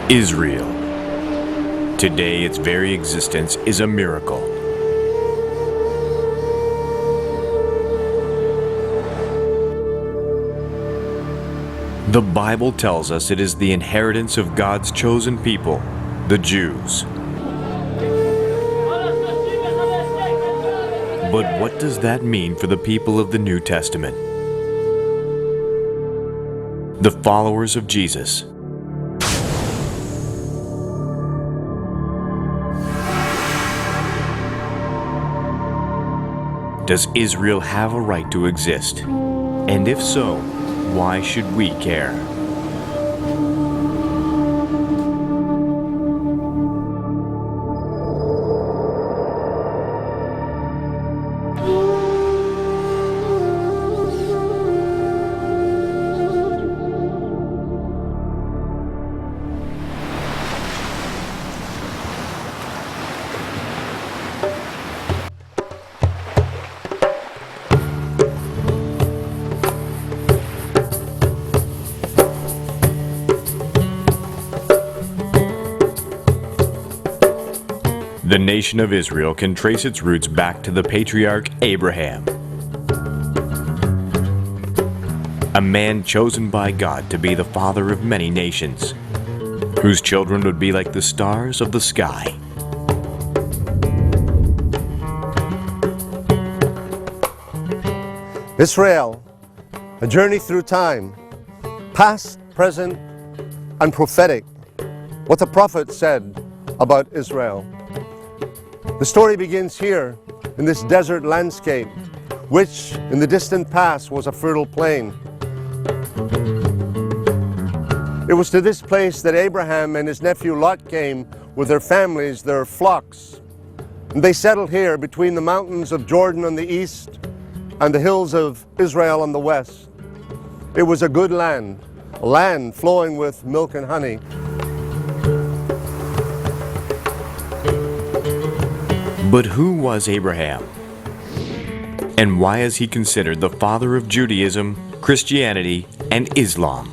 Israel. Today, its very existence is a miracle. The Bible tells us it is the inheritance of God's chosen people, the Jews. But what does that mean for the people of the New Testament? The followers of Jesus. Does Israel have a right to exist? And if so, why should we care? The nation of Israel can trace its roots back to the patriarch Abraham, a man chosen by God to be the father of many nations, whose children would be like the stars of the sky. Israel, a journey through time, past, present, and prophetic. What the prophet said about Israel. The story begins here in this desert landscape, which in the distant past was a fertile plain. It was to this place that Abraham and his nephew Lot came with their families, their flocks. And they settled here between the mountains of Jordan on the east and the hills of Israel on the west. It was a good land, a land flowing with milk and honey. But who was Abraham? And why is he considered the father of Judaism, Christianity, and Islam?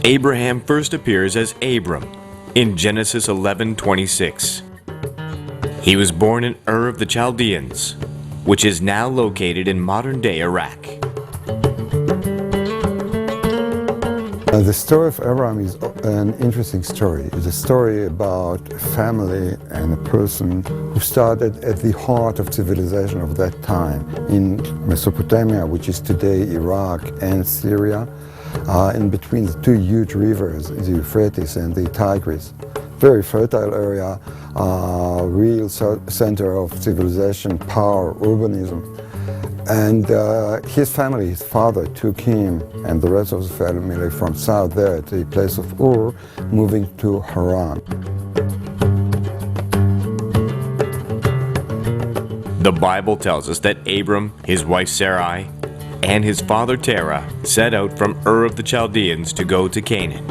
Abraham first appears as Abram in Genesis 11:26. He was born in Ur of the Chaldeans, which is now located in modern-day Iraq. The story of Abraham is an interesting story. It's a story about a family and a person who started at the heart of civilization of that time in Mesopotamia, which is today Iraq and Syria, in between the two huge rivers, the Euphrates and the Tigris. Very fertile area, real center of civilization, power, urbanism. And his family, his father, took him and the rest of the family from south there to the place of Ur, moving to Haran. The Bible tells us that Abram, his wife Sarai, and his father Terah set out from Ur of the Chaldeans to go to Canaan.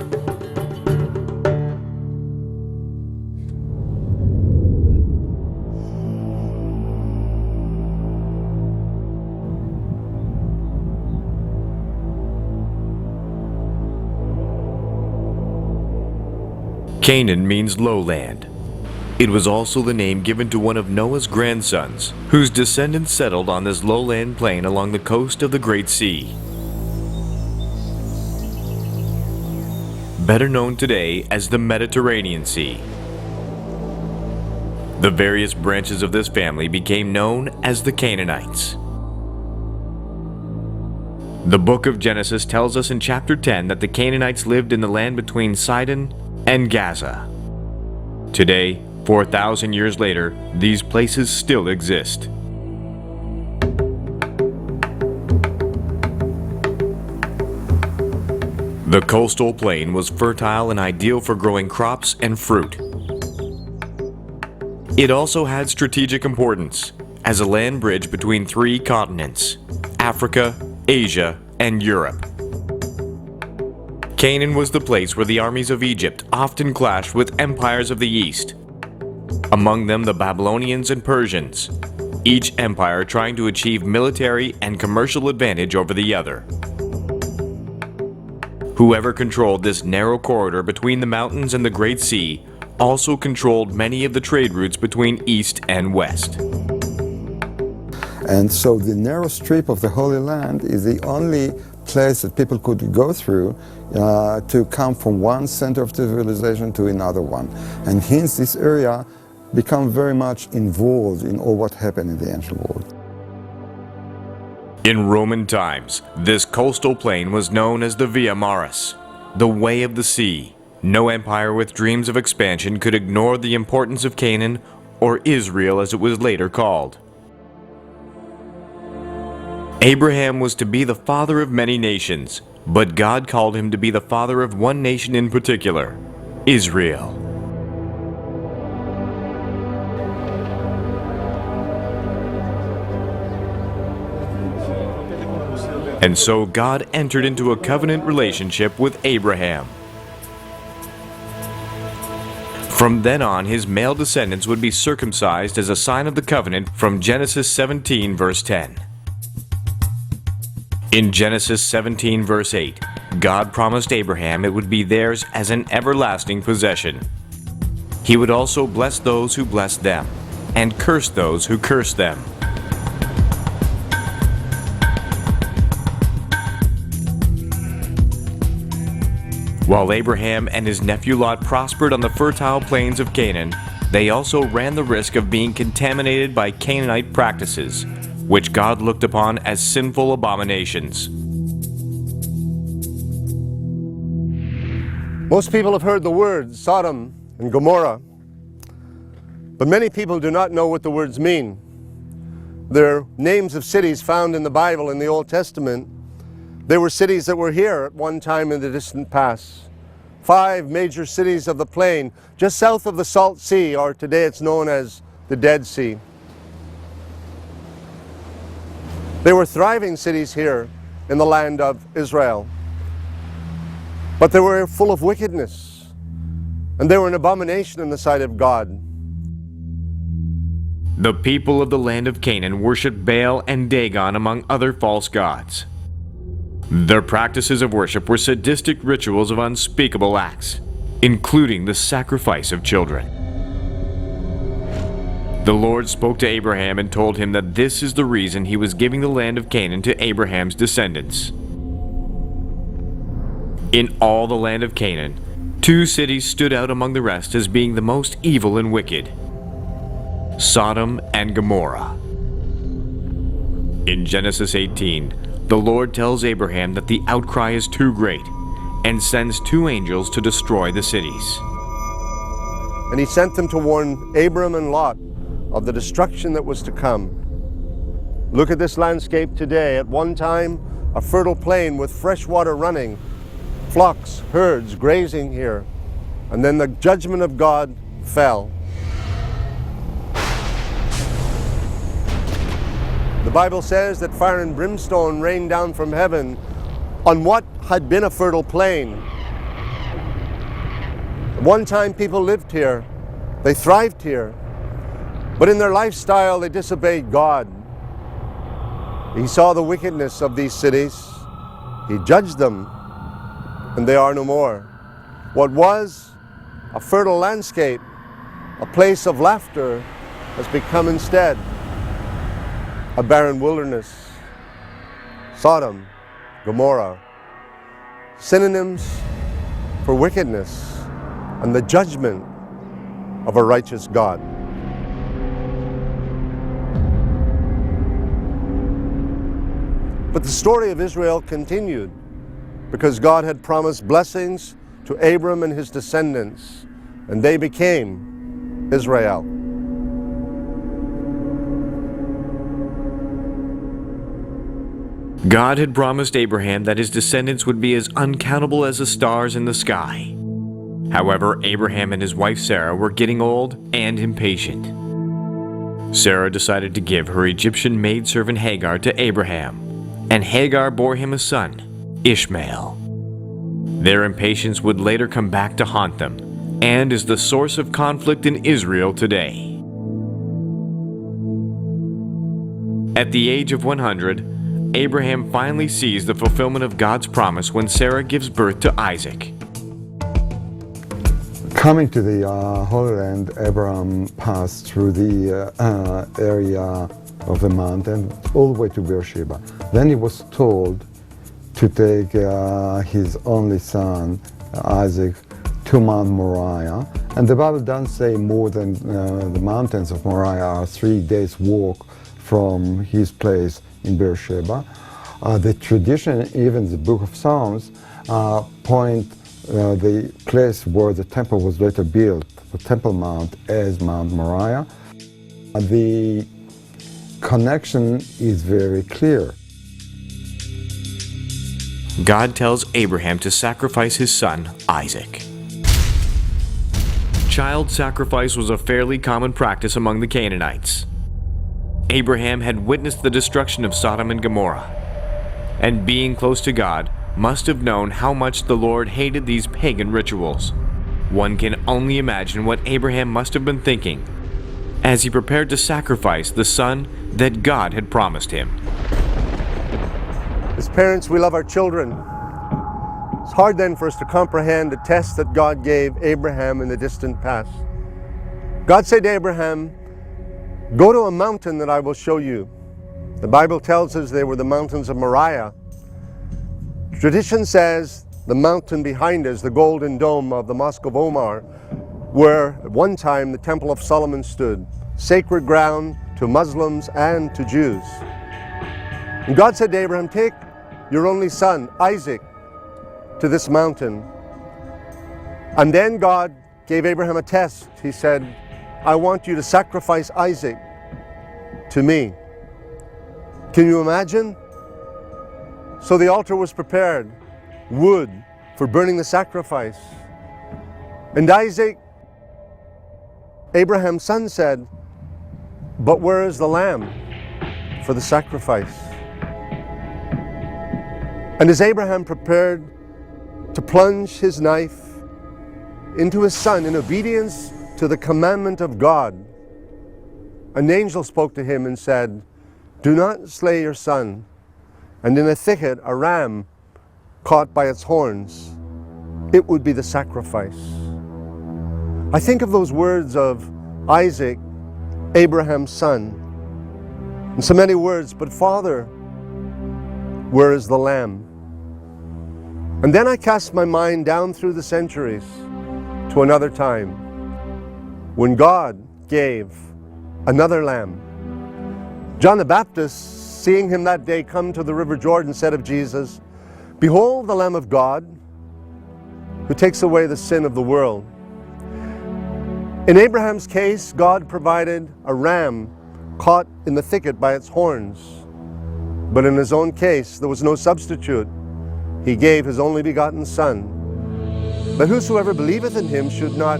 Canaan means lowland. It was also the name given to one of Noah's grandsons, whose descendants settled on this lowland plain along the coast of the Great Sea. Better known today as the Mediterranean Sea. The various branches of this family became known as the Canaanites. The book of Genesis tells us in chapter 10 that the Canaanites lived in the land between Sidon and Gaza. Today, 4,000 years later, these places still exist. The coastal plain was fertile and ideal for growing crops and fruit. It also had strategic importance as a land bridge between three continents: Africa, Asia, and Europe. Canaan was the place where the armies of Egypt often clashed with empires of the East, among them the Babylonians and Persians, each empire trying to achieve military and commercial advantage over the other. Whoever controlled this narrow corridor between the mountains and the Great Sea also controlled many of the trade routes between East and West. And so the narrow strip of the Holy Land is the only place that people could go through to come from one center of civilization to another one. And hence this area became very much involved in all what happened in the ancient world. In Roman times, this coastal plain was known as the Via Maris, the Way of the Sea. No empire with dreams of expansion could ignore the importance of Canaan, or Israel as it was later called. Abraham was to be the father of many nations, but God called him to be the father of one nation in particular, Israel. And so God entered into a covenant relationship with Abraham. From then on, his male descendants would be circumcised as a sign of the covenant from Genesis 17 verse 10. In Genesis 17 verse 8, God promised Abraham it would be theirs as an everlasting possession. He would also bless those who blessed them, and curse those who cursed them. While Abraham and his nephew Lot prospered on the fertile plains of Canaan, they also ran the risk of being contaminated by Canaanite practices, which God looked upon as sinful abominations. Most people have heard the words Sodom and Gomorrah, but many people do not know what the words mean. They're names of cities found in the Bible in the Old Testament. They were cities that were here at one time in the distant past. 5 major cities of the plain, just south of the Salt Sea, or today it's known as the Dead Sea. They were thriving cities here in the land of Israel. But they were full of wickedness, and they were an abomination in the sight of God. The people of the land of Canaan worshipped Baal and Dagon among other false gods. Their practices of worship were sadistic rituals of unspeakable acts, including the sacrifice of children. The Lord spoke to Abraham and told him that this is the reason he was giving the land of Canaan to Abraham's descendants. In all the land of Canaan, 2 cities stood out among the rest as being the most evil and wicked: Sodom and Gomorrah. In Genesis 18, the Lord tells Abraham that the outcry is too great and sends 2 angels to destroy the cities. And he sent them to warn Abram and Lot of the destruction that was to come. Look at this landscape today. At one time, a fertile plain with fresh water running, flocks, herds grazing here. And then the judgment of God fell. The Bible says that fire and brimstone rained down from heaven on what had been a fertile plain. At one time people lived here, they thrived here, but in their lifestyle they disobeyed God. He saw the wickedness of these cities, he judged them, and they are no more. What was a fertile landscape, a place of laughter, has become instead a barren wilderness. Sodom, Gomorrah, synonyms for wickedness and the judgment of a righteous God. But the story of Israel continued because God had promised blessings to Abram and his descendants, and they became Israel. God had promised Abraham that his descendants would be as uncountable as the stars in the sky. However, Abraham and his wife Sarah were getting old and impatient. Sarah decided to give her Egyptian maidservant Hagar to Abraham, and Hagar bore him a son, Ishmael. Their impatience would later come back to haunt them, and is the source of conflict in Israel today. At the age of 100, Abraham finally sees the fulfillment of God's promise when Sarah gives birth to Isaac. Coming to the Holy Land, Abraham passed through the area of the mountain all the way to Beersheba. Then he was told to take his only son, Isaac, to Mount Moriah. And the Bible doesn't say more than the mountains of Moriah are 3 days' walk from his place in Beersheba. The tradition, even the book of Psalms, point the place where the temple was later built, the Temple Mount, as Mount Moriah. The connection is very clear. God tells Abraham to sacrifice his son, Isaac. Child sacrifice was a fairly common practice among the Canaanites. Abraham had witnessed the destruction of Sodom and Gomorrah, and being close to God, must have known how much the Lord hated these pagan rituals. One can only imagine what Abraham must have been thinking as he prepared to sacrifice the son that God had promised him. As parents, we love our children. It's hard then for us to comprehend the test that God gave Abraham in the distant past. God said to Abraham, "Go to a mountain that I will show you." The Bible tells us they were the mountains of Moriah. Tradition says the mountain behind us, the golden dome of the Mosque of Omar, where at one time the Temple of Solomon stood, sacred ground to Muslims and to Jews. And God said to Abraham, "Take your only son, Isaac, to this mountain." And then God gave Abraham a test. He said, "I want you to sacrifice Isaac to me." Can you imagine? So the altar was prepared, wood for burning the sacrifice. And Isaac, Abraham's son, said, "But where is the lamb for the sacrifice?" And as Abraham prepared to plunge his knife into his son in obedience to the commandment of God, an angel spoke to him and said, "Do not slay your son." And in a thicket, a ram caught by its horns, it would be the sacrifice. I think of those words of Isaac, Abraham's son, and so many words, "But Father, where is the lamb?" And then I cast my mind down through the centuries to another time when God gave another lamb. John the Baptist, seeing him that day come to the river Jordan, said of Jesus, "Behold the Lamb of God, who takes away the sin of the world." In Abraham's case, God provided a ram caught in the thicket by its horns. But in his own case, there was no substitute. He gave his only begotten Son, that whosoever believeth in him should not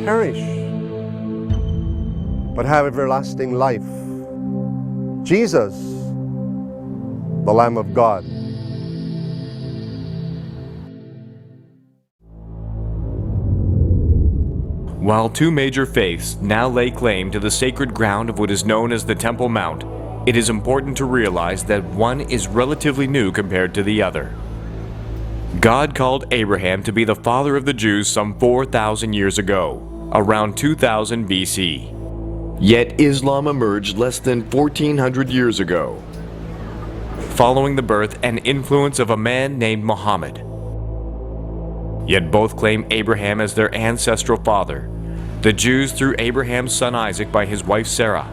perish, but have everlasting life. Jesus, the Lamb of God. While two major faiths now lay claim to the sacred ground of what is known as the Temple Mount, it is important to realize that one is relatively new compared to the other. God called Abraham to be the father of the Jews some 4,000 years ago, around 2000 BC. Yet Islam emerged less than 1400 years ago, following the birth and influence of a man named Muhammad. Yet both claim Abraham as their ancestral father, the Jews through Abraham's son Isaac by his wife Sarah,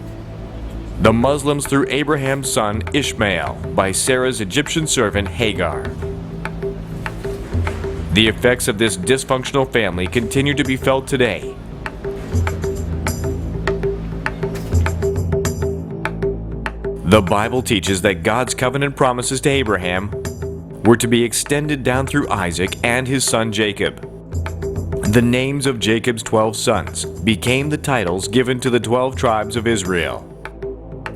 the Muslims through Abraham's son Ishmael by Sarah's Egyptian servant Hagar. The effects of this dysfunctional family continue to be felt today. The Bible teaches that God's covenant promises to Abraham were to be extended down through Isaac and his son Jacob. The names of Jacob's 12 sons became the titles given to the 12 tribes of Israel,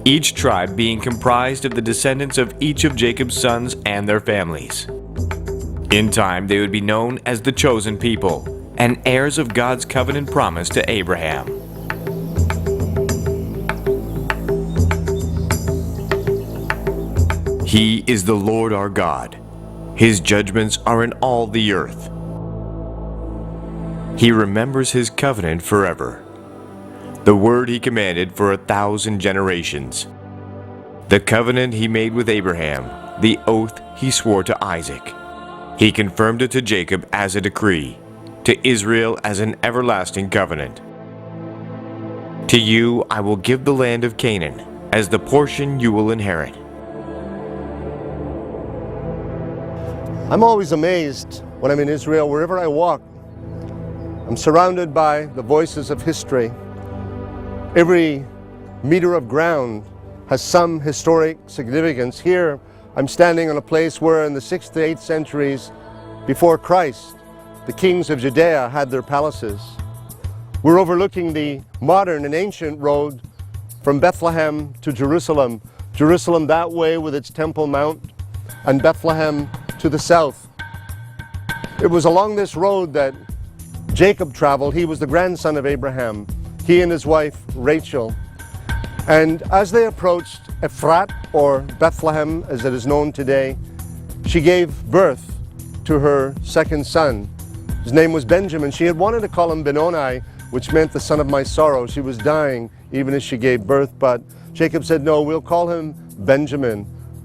each tribe being comprised of the descendants of each of Jacob's sons and their families. In time, they would be known as the chosen people and heirs of God's covenant promise to Abraham. He is the Lord our God. His judgments are in all the earth. He remembers his covenant forever, the word he commanded for 1,000 generations, the covenant he made with Abraham, the oath he swore to Isaac. He confirmed it to Jacob as a decree, to Israel as an everlasting covenant. To you I will give the land of Canaan as the portion you will inherit. I'm always amazed when I'm in Israel, wherever I walk. I'm surrounded by the voices of history. Every meter of ground has some historic significance. Here, I'm standing on a place where in the 6th to 8th centuries before Christ, the kings of Judea had their palaces. We're overlooking the modern and ancient road from Bethlehem to Jerusalem. Jerusalem that way with its Temple Mount, and Bethlehem to the south. It was along this road that Jacob traveled. He was the grandson of Abraham, he and his wife Rachel. And as they approached Ephrat, or Bethlehem as it is known today, she gave birth to her second son. His name was Benjamin. She had wanted to call him Benoni, which meant the son of my sorrow. She was dying even as she gave birth, but Jacob said, no, we'll call him Benjamin,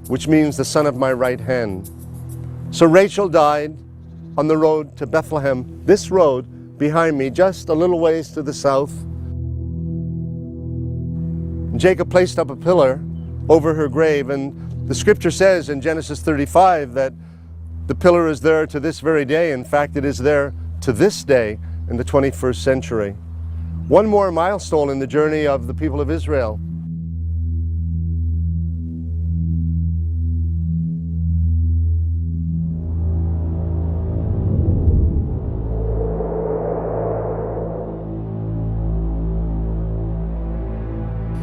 which means the son of my right hand. So Rachel died on the road to Bethlehem, this road behind me, just a little ways to the south. Jacob placed up a pillar over her grave, and the scripture says in Genesis 35 that the pillar is there to this very day. In fact, it is there to this day in the 21st century. One more milestone in the journey of the people of Israel.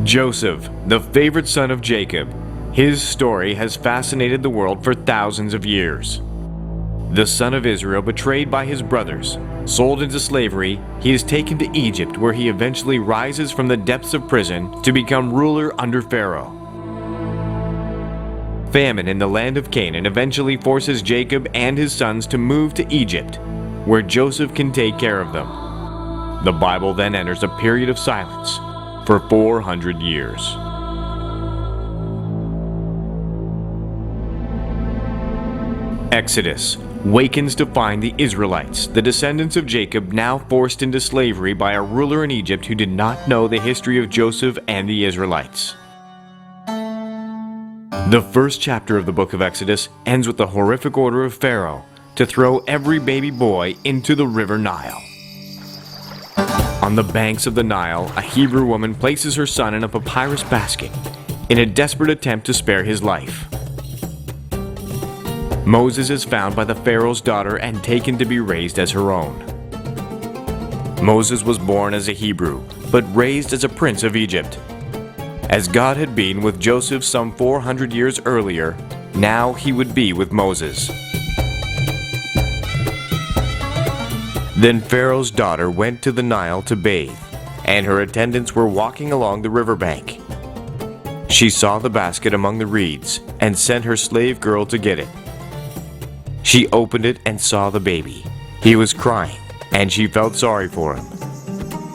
Joseph, the favorite son of Jacob. His story has fascinated the world for thousands of years. The son of Israel betrayed by his brothers, sold into slavery, he is taken to Egypt, where he eventually rises from the depths of prison to become ruler under Pharaoh. Famine in the land of Canaan eventually forces Jacob and his sons to move to Egypt, where Joseph can take care of them. The Bible then enters a period of silence for 400 years. Exodus wakens to find the Israelites, the descendants of Jacob, now forced into slavery by a ruler in Egypt who did not know the history of Joseph and the Israelites. The first chapter of the book of Exodus ends with the horrific order of Pharaoh to throw every baby boy into the river Nile. On the banks of the Nile, a Hebrew woman places her son in a papyrus basket in a desperate attempt to spare his life. Moses is found by the Pharaoh's daughter and taken to be raised as her own. Moses was born as a Hebrew, but raised as a prince of Egypt. As God had been with Joseph some 400 years earlier, now he would be with Moses. Then Pharaoh's daughter went to the Nile to bathe, and her attendants were walking along the riverbank. She saw the basket among the reeds and sent her slave girl to get it. She opened it and saw the baby. He was crying, and she felt sorry for him.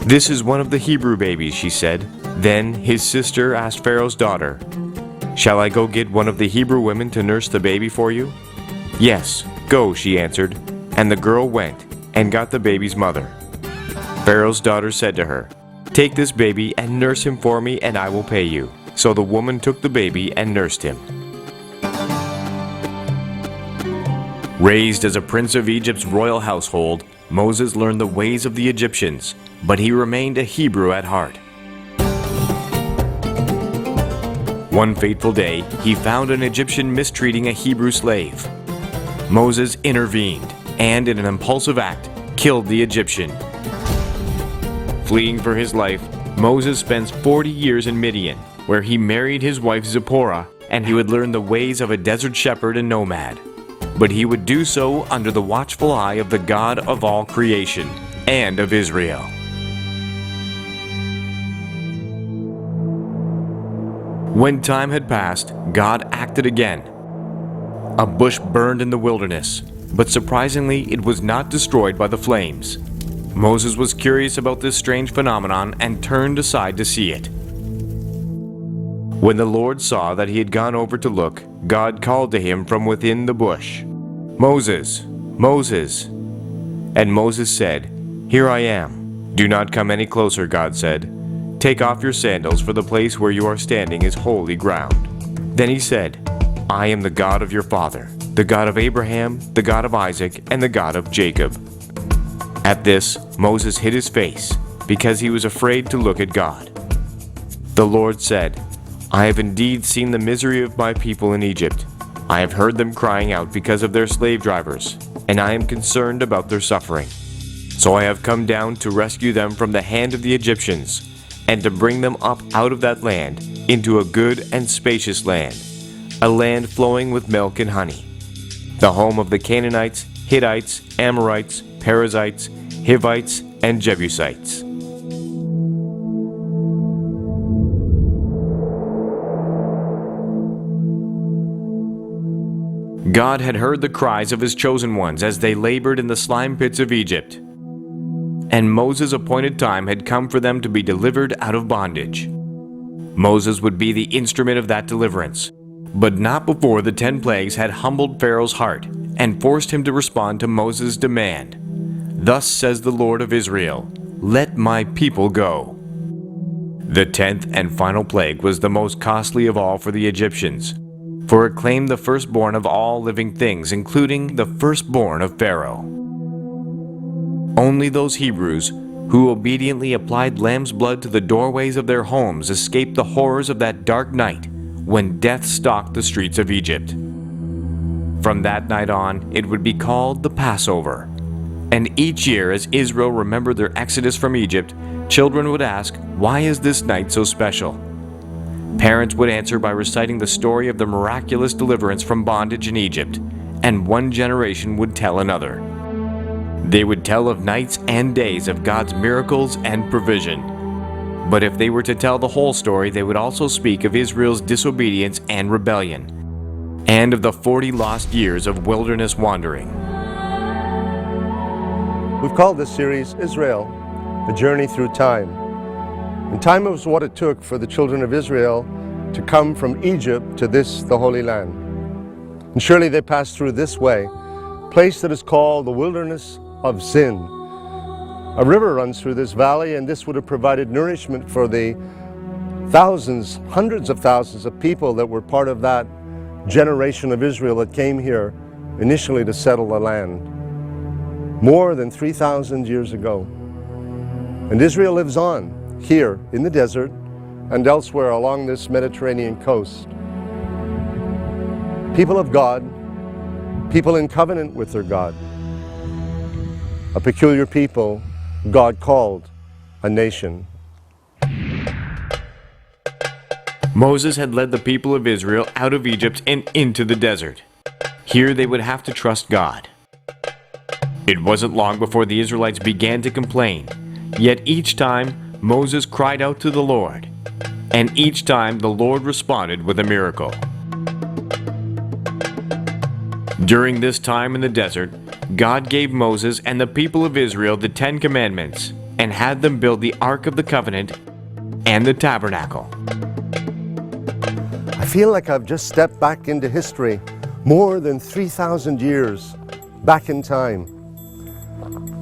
"This is one of the Hebrew babies," she said. Then his sister asked Pharaoh's daughter, "Shall I go get one of the Hebrew women to nurse the baby for you?" "Yes, go," she answered, and the girl went and got the baby's mother. Pharaoh's daughter said to her, "Take this baby and nurse him for me, and I will pay you." So the woman took the baby and nursed him. Raised as a prince of Egypt's royal household, Moses learned the ways of the Egyptians, but he remained a Hebrew at heart. One fateful day, he found an Egyptian mistreating a Hebrew slave. Moses intervened and, in an impulsive act, killed the Egyptian. Fleeing for his life, Moses spends 40 years in Midian, where he married his wife Zipporah, and he would learn the ways of a desert shepherd and nomad. But he would do so under the watchful eye of the God of all creation and of Israel. When time had passed, God acted again, A bush burned in the wilderness, but surprisingly it was not destroyed by the flames. Moses was curious about this strange phenomenon and turned aside to see it. When the Lord saw that he had gone over to look, God called to him from within the bush, "Moses, Moses." And Moses said, "Here I am." "Do not come any closer," God said. "Take off your sandals, for the place where you are standing is holy ground." Then he said, "I am the God of your father, the God of Abraham, the God of Isaac, and the God of Jacob." At this, Moses hid his face, because he was afraid to look at God. The Lord said, "I have indeed seen the misery of my people in Egypt. I have heard them crying out because of their slave drivers, and I am concerned about their suffering. So I have come down to rescue them from the hand of the Egyptians, and to bring them up out of that land into a good and spacious land, a land flowing with milk and honey, the home of the Canaanites, Hittites, Amorites, Perizzites, Hivites, and Jebusites." God had heard the cries of his chosen ones as they labored in the slime pits of Egypt, and Moses' appointed time had come for them to be delivered out of bondage. Moses would be the instrument of that deliverance, but not before the 10 plagues had humbled Pharaoh's heart and forced him to respond to Moses' demand. "Thus says the Lord of Israel, let my people go." The 10th and final plague was the most costly of all for the Egyptians, for it claimed the firstborn of all living things, including the firstborn of Pharaoh. Only those Hebrews who obediently applied lamb's blood to the doorways of their homes escaped the horrors of that dark night when death stalked the streets of Egypt. From that night on, it would be called the Passover. And each year, as Israel remembered their exodus from Egypt, children would ask, "Why is this night so special?" Parents would answer by reciting the story of the miraculous deliverance from bondage in Egypt, and one generation would tell another. They would tell of nights and days of God's miracles and provision. But if they were to tell the whole story, they would also speak of Israel's disobedience and rebellion, and of the 40 lost years of wilderness wandering. We've called this series Israel, A Journey Through Time. And time was what it took for the children of Israel to come from Egypt to this, the Holy Land. And surely they passed through this way, a place that is called the Wilderness of Sin. A river runs through this valley, and this would have provided nourishment for the thousands, hundreds of thousands of people that were part of that generation of Israel that came here initially to settle the land more than 3,000 years ago. And Israel lives on here in the desert and elsewhere along this Mediterranean coast. People of God, people in covenant with their God, a peculiar people God called a nation. Moses had led the people of Israel out of Egypt and into the desert. Here they would have to trust God. It wasn't long before the Israelites began to complain, yet each time Moses cried out to the Lord, and each time the Lord responded with a miracle. During this time in the desert, God gave Moses and the people of Israel the 10 Commandments and had them build the Ark of the Covenant and the Tabernacle. I feel like I've just stepped back into history, more than 3,000 years back in time,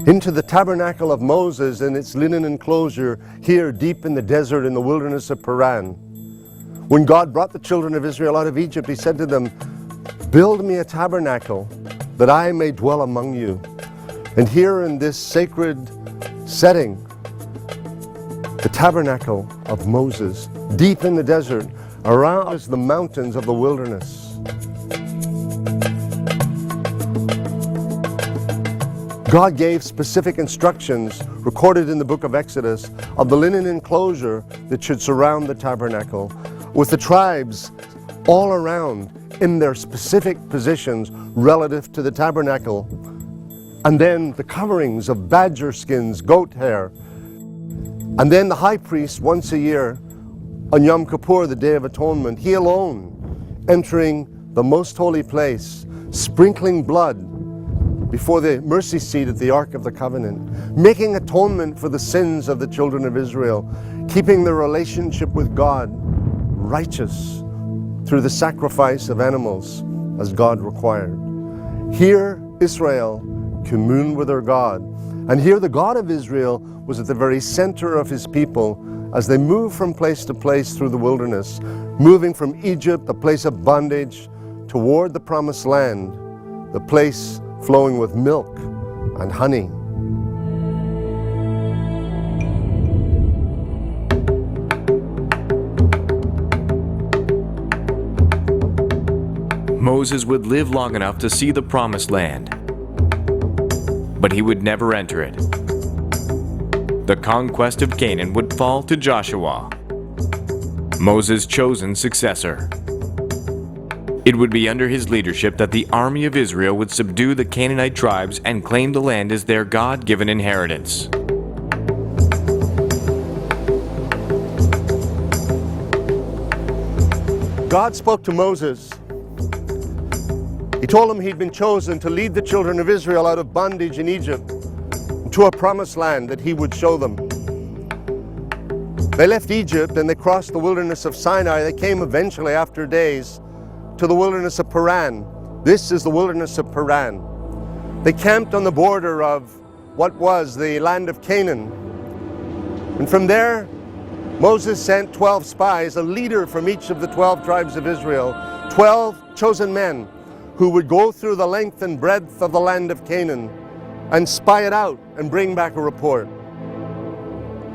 into the tabernacle of Moses and its linen enclosure here deep in the desert in the wilderness of Paran. When God brought the children of Israel out of Egypt, he said to them, "Build me a tabernacle that I may dwell among you." And here in this sacred setting, the tabernacle of Moses, deep in the desert, around the mountains of the wilderness. God gave specific instructions recorded in the book of Exodus of the linen enclosure that should surround the tabernacle, with the tribes all around in their specific positions relative to the tabernacle, and then the coverings of badger skins, goat hair, and then the high priest once a year on Yom Kippur, the Day of Atonement, he alone entering the most holy place, sprinkling blood before the mercy seat at the Ark of the Covenant, making atonement for the sins of the children of Israel, keeping their relationship with God righteous through the sacrifice of animals as God required. Here, Israel communed with their God. And here the God of Israel was at the very center of his people as they moved from place to place through the wilderness, moving from Egypt, the place of bondage, toward the promised land, the place flowing with milk and honey. Moses would live long enough to see the promised land, but he would never enter it. The conquest of Canaan would fall to Joshua, Moses' chosen successor. It would be under his leadership that the army of Israel would subdue the Canaanite tribes and claim the land as their God-given inheritance. God spoke to Moses. He told him he'd been chosen to lead the children of Israel out of bondage in Egypt to a promised land that he would show them. They left Egypt and they crossed the wilderness of Sinai. They came eventually, after days, to the wilderness of Paran. This is the wilderness of Paran. They camped on the border of what was the land of Canaan. And from there, Moses sent 12 spies, a leader from each of the 12 tribes of Israel, 12 chosen men who would go through the length and breadth of the land of Canaan and spy it out and bring back a report.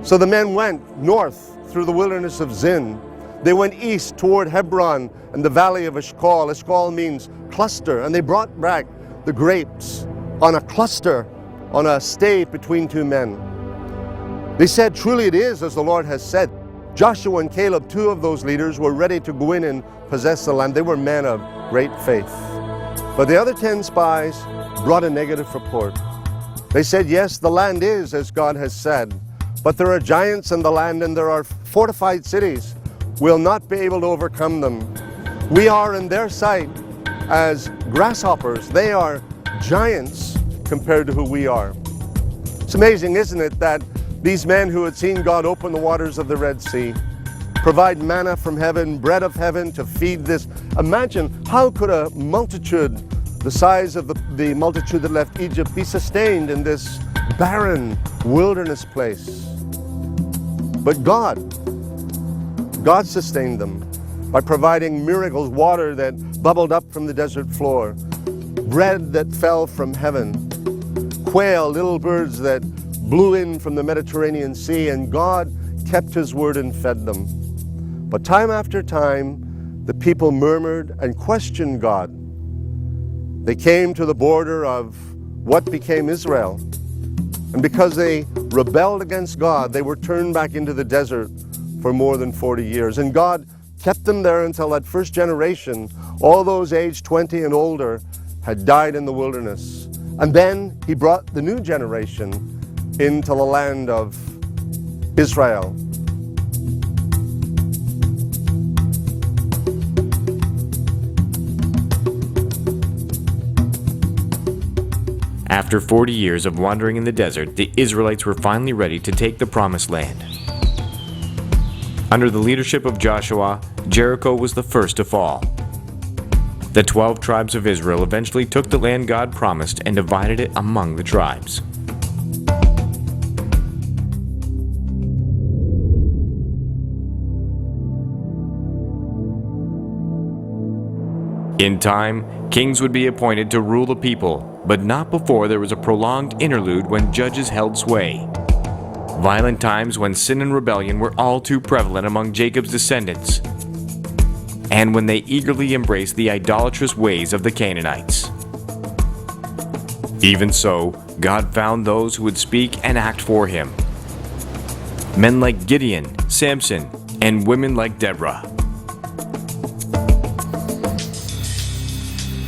So the men went north through the wilderness of Zin. They went east toward Hebron and the valley of Eshcol. Eshcol means cluster, and they brought back the grapes on a cluster, on a stave between two men. They said, truly it is as the Lord has said. Joshua and Caleb, two of those leaders, were ready to go in and possess the land. They were men of great faith. But the other 10 spies brought a negative report. They said, yes, the land is as God has said, but there are giants in the land and there are fortified cities. We'll not be able to overcome them. We are in their sight as grasshoppers. They are giants compared to who we are. It's amazing, isn't it, that these men who had seen God open the waters of the Red Sea, provide manna from heaven, bread of heaven to feed this. Imagine, how could a multitude the size of the multitude that left Egypt be sustained in this barren wilderness place? But God sustained them by providing miracles, water that bubbled up from the desert floor, bread that fell from heaven, quail, little birds that blew in from the Mediterranean Sea, and God kept his word and fed them. But time after time, the people murmured and questioned God. They came to the border of what became Israel. And because they rebelled against God, they were turned back into the desert for more than 40 years. And God kept them there until that first generation, all those aged 20 and older, had died in the wilderness. And then he brought the new generation into the land of Israel. After 40 years of wandering in the desert, the Israelites were finally ready to take the promised land. Under the leadership of Joshua, Jericho was the first to fall. The 12 tribes of Israel eventually took the land God promised and divided it among the tribes. In time, kings would be appointed to rule the people, but not before there was a prolonged interlude when judges held sway. Violent times when sin and rebellion were all too prevalent among Jacob's descendants, and when they eagerly embraced the idolatrous ways of the Canaanites. Even so, God found those who would speak and act for him. Men like Gideon, Samson, and women like Deborah.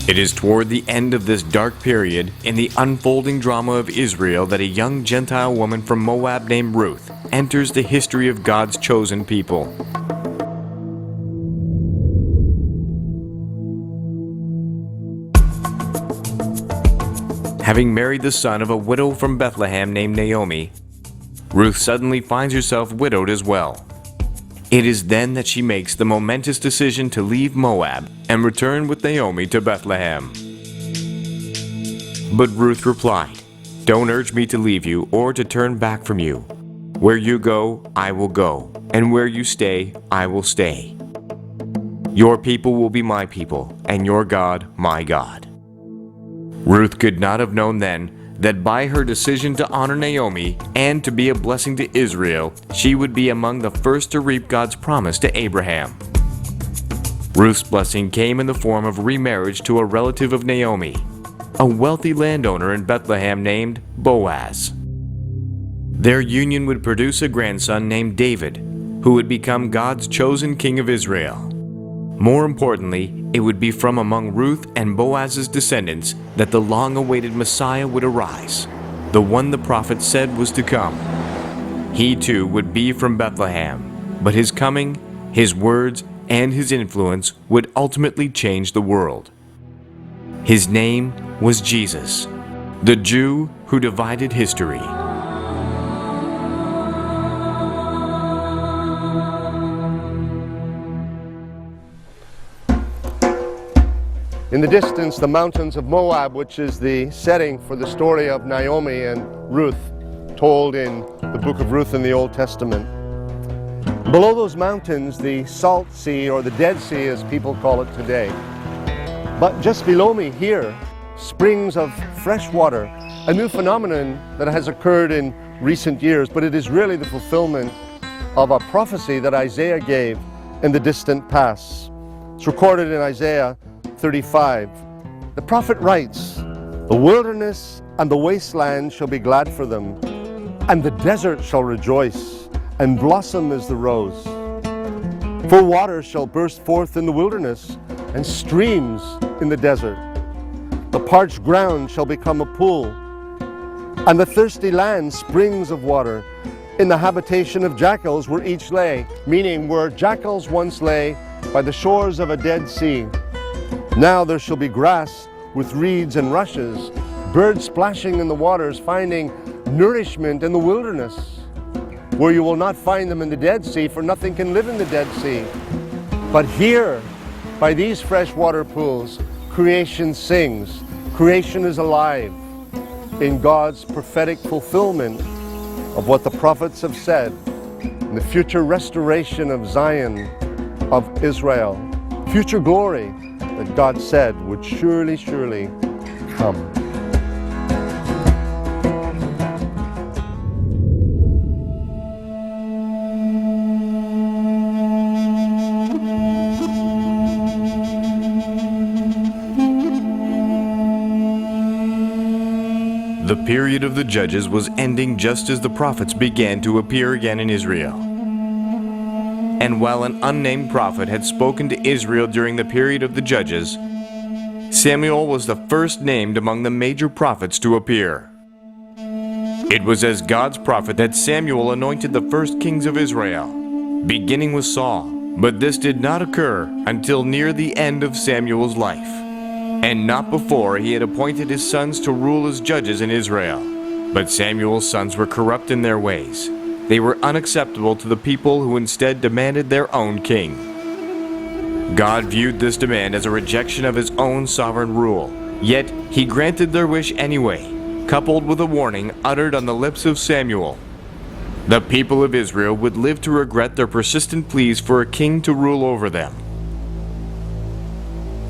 It is toward the end of this dark period in the unfolding drama of Israel that a young Gentile woman from Moab named Ruth enters the history of God's chosen people. Having married the son of a widow from Bethlehem named Naomi, Ruth suddenly finds herself widowed as well. It is then that she makes the momentous decision to leave Moab and return with Naomi to Bethlehem. But Ruth replied, "Don't urge me to leave you or to turn back from you. Where you go, I will go, and where you stay, I will stay. Your people will be my people, and your God, my God." Ruth could not have known then that by her decision to honor Naomi and to be a blessing to Israel, she would be among the first to reap God's promise to Abraham. Ruth's blessing came in the form of remarriage to a relative of Naomi, a wealthy landowner in Bethlehem named Boaz. Their union would produce a grandson named David, who would become God's chosen king of Israel. More importantly, it would be from among Ruth and Boaz's descendants that the long-awaited Messiah would arise, the one the prophet said was to come. He too would be from Bethlehem, but his coming, his words, and his influence would ultimately change the world. His name was Jesus, the Jew who divided history. In the distance, the mountains of Moab, which is the setting for the story of Naomi and Ruth, told in the book of Ruth in the Old Testament. Below those mountains, the Salt Sea, or the Dead Sea as people call it today. But just below me here, springs of fresh water, a new phenomenon that has occurred in recent years, but it is really the fulfillment of a prophecy that Isaiah gave in the distant past. It's recorded in Isaiah 35. The prophet writes, "The wilderness and the wasteland shall be glad for them, and the desert shall rejoice and blossom as the rose. For waters shall burst forth in the wilderness, and streams in the desert. The parched ground shall become a pool, and the thirsty land springs of water. In the habitation of jackals where each lay," meaning where jackals once lay by the shores of a dead sea. "Now there shall be grass with reeds and rushes, birds splashing in the waters, finding nourishment in the wilderness, where you will not find them in the Dead Sea, for nothing can live in the Dead Sea. But here, by these fresh water pools, creation sings. Creation is alive in God's prophetic fulfillment of what the prophets have said in the future restoration of Zion, of Israel, future glory that God said would surely, surely come. The period of the judges was ending just as the prophets began to appear again in Israel. And while an unnamed prophet had spoken to Israel during the period of the judges, Samuel was the first named among the major prophets to appear. It was as God's prophet that Samuel anointed the first kings of Israel, beginning with Saul. But this did not occur until near the end of Samuel's life, and not before he had appointed his sons to rule as judges in Israel. But Samuel's sons were corrupt in their ways. They were unacceptable to the people, who instead demanded their own king. God viewed this demand as a rejection of his own sovereign rule, yet he granted their wish anyway, coupled with a warning uttered on the lips of Samuel. The people of Israel would live to regret their persistent pleas for a king to rule over them.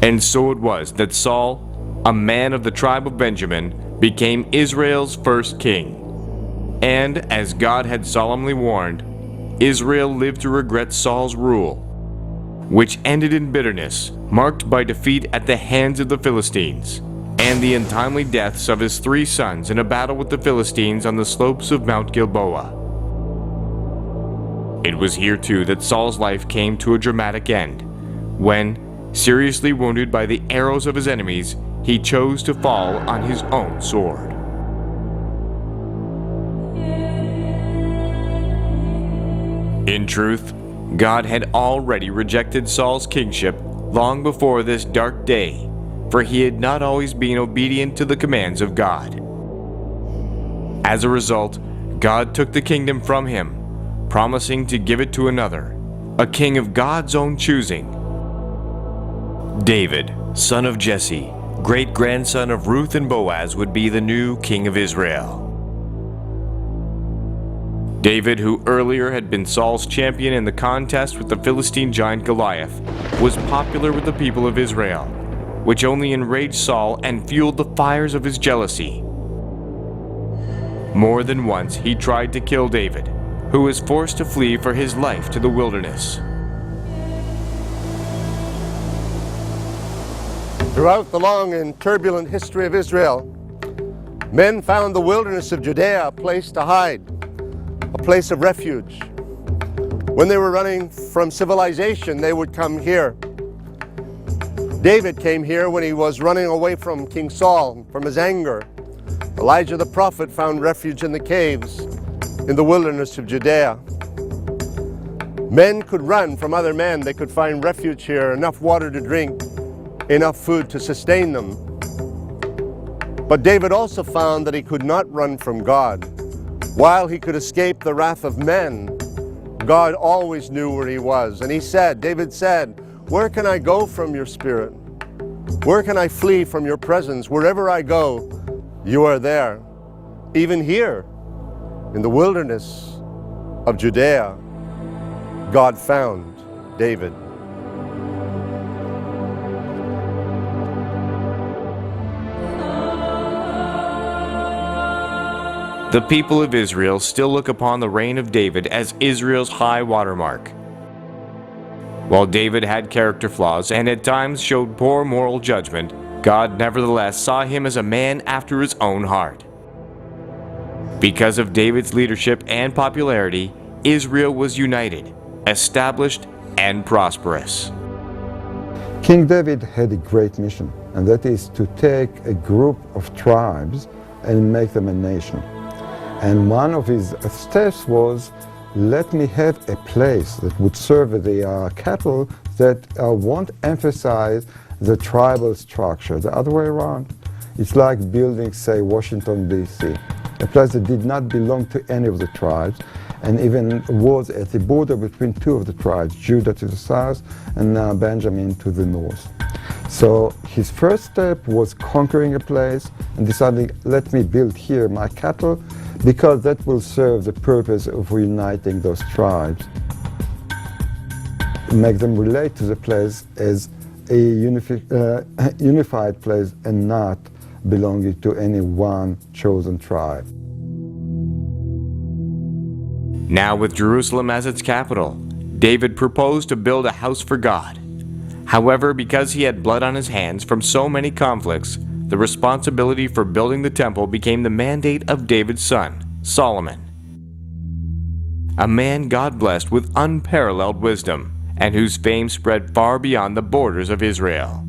And so it was that Saul, a man of the tribe of Benjamin, became Israel's first king. And, as God had solemnly warned, Israel lived to regret Saul's rule, which ended in bitterness, marked by defeat at the hands of the Philistines, and the untimely deaths of his 3 sons in a battle with the Philistines on the slopes of Mount Gilboa. It was here too that Saul's life came to a dramatic end, when, seriously wounded by the arrows of his enemies, he chose to fall on his own sword. In truth, God had already rejected Saul's kingship long before this dark day, for he had not always been obedient to the commands of God. As a result, God took the kingdom from him, promising to give it to another, a king of God's own choosing. David, son of Jesse, great-grandson of Ruth and Boaz, would be the new king of Israel. David, who earlier had been Saul's champion in the contest with the Philistine giant Goliath, was popular with the people of Israel, which only enraged Saul and fueled the fires of his jealousy. More than once he tried to kill David, who was forced to flee for his life to the wilderness. Throughout the long and turbulent history of Israel, men found the wilderness of Judea a place to hide, a place of refuge. When they were running from civilization, they would come here. David came here when he was running away from King Saul, from his anger. Elijah the prophet found refuge in the caves, in the wilderness of Judea. Men could run from other men. They could find refuge here, enough water to drink, enough food to sustain them. But David also found that he could not run from God. While he could escape the wrath of men, God always knew where he was. And David said, "Where can I go from your spirit? Where can I flee from your presence? Wherever I go, you are there." Even here, in the wilderness of Judea, God found David. The people of Israel still look upon the reign of David as Israel's high watermark. While David had character flaws and at times showed poor moral judgment, God nevertheless saw him as a man after his own heart. Because of David's leadership and popularity, Israel was united, established, and prosperous. King David had a great mission, and that is to take a group of tribes and make them a nation. And one of his steps was, let me have a place that would serve the cattle that won't emphasize the tribal structure. The other way around. It's like building, say, Washington, D.C., a place that did not belong to any of the tribes, and even was at the border between two of the tribes, Judah to the south and Benjamin to the north. So his first step was conquering a place and deciding, let me build here my cattle, because that will serve the purpose of uniting those tribes. Make them relate to the place as a unified place and not belonging to any one chosen tribe. Now with Jerusalem as its capital, David proposed to build a house for God. However, because he had blood on his hands from so many conflicts, the responsibility for building the temple became the mandate of David's son, Solomon. A man God blessed with unparalleled wisdom, and whose fame spread far beyond the borders of Israel.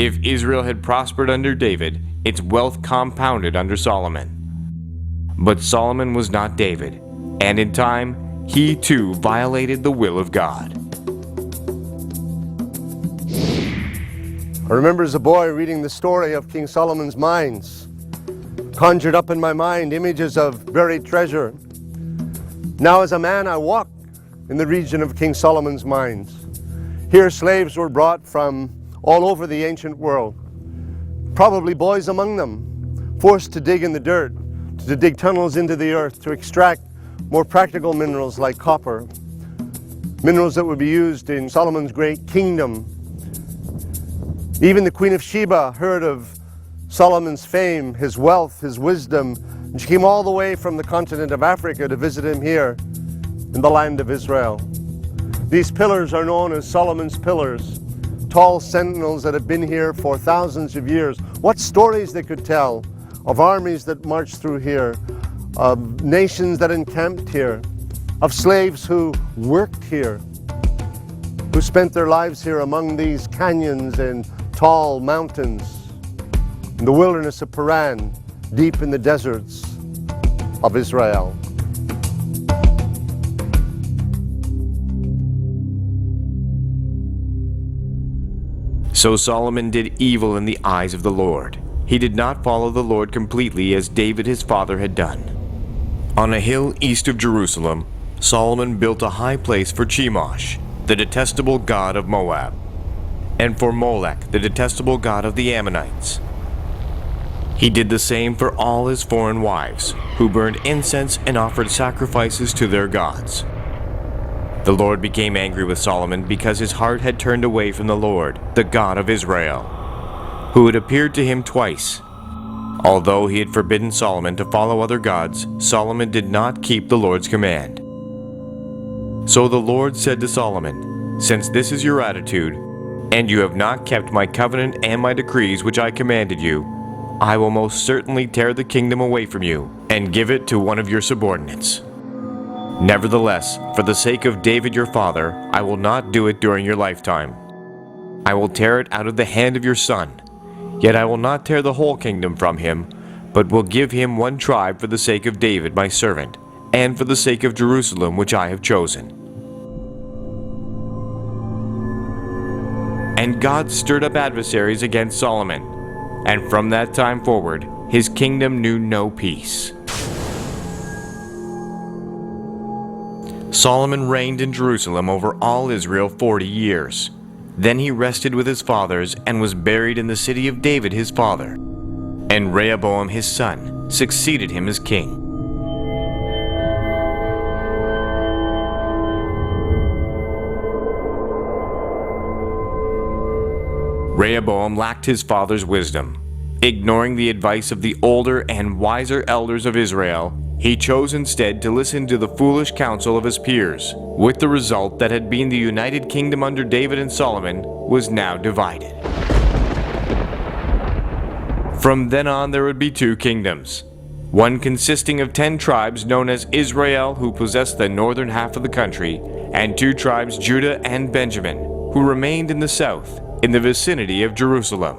If Israel had prospered under David, its wealth compounded under Solomon. But Solomon was not David, and in time, he too violated the will of God. I remember as a boy reading the story of King Solomon's mines. Conjured up in my mind images of buried treasure. Now as a man I walk in the region of King Solomon's mines. Here slaves were brought from all over the ancient world. Probably boys among them, forced to dig in the dirt, to dig tunnels into the earth, to extract more practical minerals like copper. Minerals that would be used in Solomon's great kingdom. Even the Queen of Sheba heard of Solomon's fame, his wealth, his wisdom, and she came all the way from the continent of Africa to visit him here in the land of Israel. These pillars are known as Solomon's Pillars, tall sentinels that have been here for thousands of years. What stories they could tell of armies that marched through here, of nations that encamped here, of slaves who worked here, who spent their lives here among these canyons and tall mountains, in the wilderness of Paran, deep in the deserts of Israel. So Solomon did evil in the eyes of the Lord. He did not follow the Lord completely as David his father had done. On a hill east of Jerusalem, Solomon built a high place for Chemosh, the detestable god of Moab, and for Molech, the detestable god of the Ammonites. He did the same for all his foreign wives, who burned incense and offered sacrifices to their gods. The Lord became angry with Solomon because his heart had turned away from the Lord, the God of Israel, who had appeared to him twice. Although he had forbidden Solomon to follow other gods, Solomon did not keep the Lord's command. So the Lord said to Solomon, "Since this is your attitude, and you have not kept my covenant and my decrees which I commanded you, I will most certainly tear the kingdom away from you and give it to one of your subordinates. Nevertheless, for the sake of David your father, I will not do it during your lifetime. I will tear it out of the hand of your son. Yet I will not tear the whole kingdom from him, but will give him one tribe for the sake of David my servant, and for the sake of Jerusalem which I have chosen." And God stirred up adversaries against Solomon, and from that time forward, his kingdom knew no peace. Solomon reigned in Jerusalem over all Israel 40 years. Then he rested with his fathers and was buried in the city of David his father. And Rehoboam his son succeeded him as king. Rehoboam lacked his father's wisdom. Ignoring the advice of the older and wiser elders of Israel, he chose instead to listen to the foolish counsel of his peers, with the result that had been the united kingdom under David and Solomon was now divided. From then on there would be two kingdoms, one consisting of 10 tribes known as Israel, who possessed the northern half of the country, and 2 tribes, Judah and Benjamin, who remained in the south, in the vicinity of Jerusalem.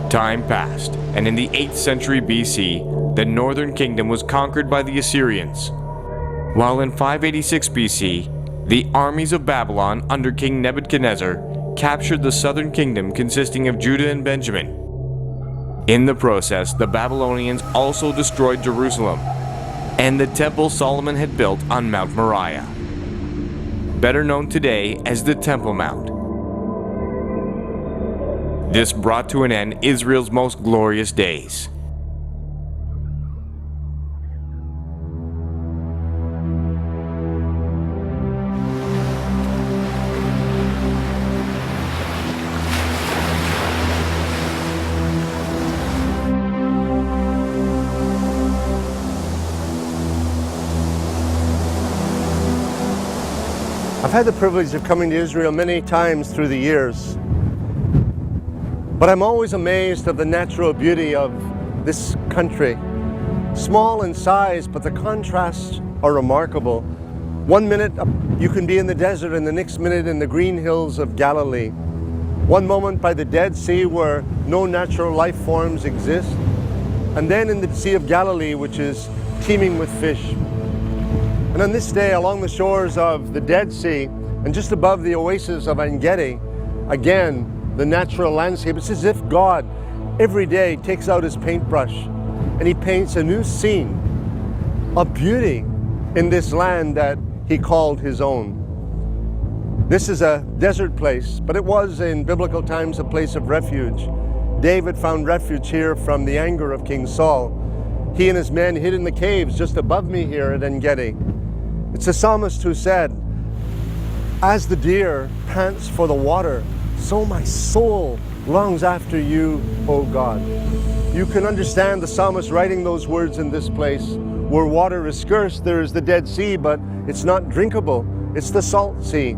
Time passed, and in the 8th century BC, the northern kingdom was conquered by the Assyrians, while in 586 BC, the armies of Babylon under King Nebuchadnezzar captured the southern kingdom consisting of Judah and Benjamin. In the process, the Babylonians also destroyed Jerusalem and the temple Solomon had built on Mount Moriah, better known today as the Temple Mount. This brought to an end Israel's most glorious days. I've had the privilege of coming to Israel many times through the years, but I'm always amazed of the natural beauty of this country. Small in size, but the contrasts are remarkable. One minute you can be in the desert and the next minute in the green hills of Galilee. One moment by the Dead Sea where no natural life forms exist, and then in the Sea of Galilee, which is teeming with fish. And on this day, along the shores of the Dead Sea, and just above the oasis of En-Gedi, again, the natural landscape, it's as if God every day takes out his paintbrush and he paints a new scene of beauty in this land that he called his own. This is a desert place, but it was in biblical times a place of refuge. David found refuge here from the anger of King Saul. He and his men hid in the caves just above me here at En-Gedi. It's the psalmist who said, "As the deer pants for the water, so my soul longs after you, O God." You can understand the psalmist writing those words in this place. Where water is scarce, there is the Dead Sea, but it's not drinkable. It's the salt sea.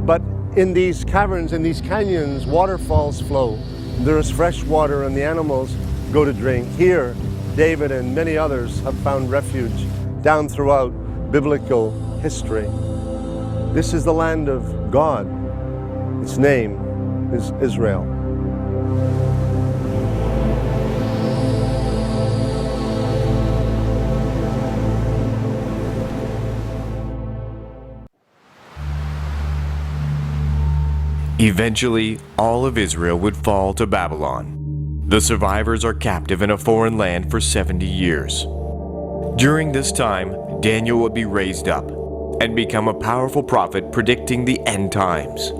But in these caverns, in these canyons, waterfalls flow. There is fresh water and the animals go to drink. Here, David and many others have found refuge down throughout biblical history. This is the land of God. Its name is Israel. Eventually, all of Israel would fall to Babylon. The survivors are captive in a foreign land for 70 years. During this time, Daniel would be raised up and become a powerful prophet predicting the end times.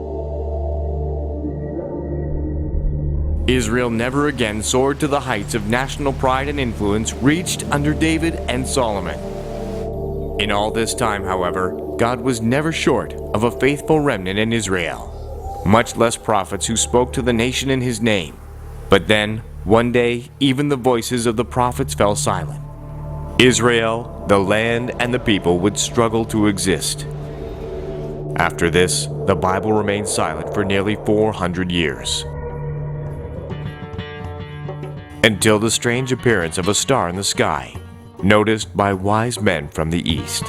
Israel never again soared to the heights of national pride and influence reached under David and Solomon. In all this time, however, God was never short of a faithful remnant in Israel, much less prophets who spoke to the nation in his name. But then, one day, even the voices of the prophets fell silent. Israel, the land, and the people would struggle to exist. After this, the Bible remained silent for nearly 400 years. Until the strange appearance of a star in the sky, noticed by wise men from the east.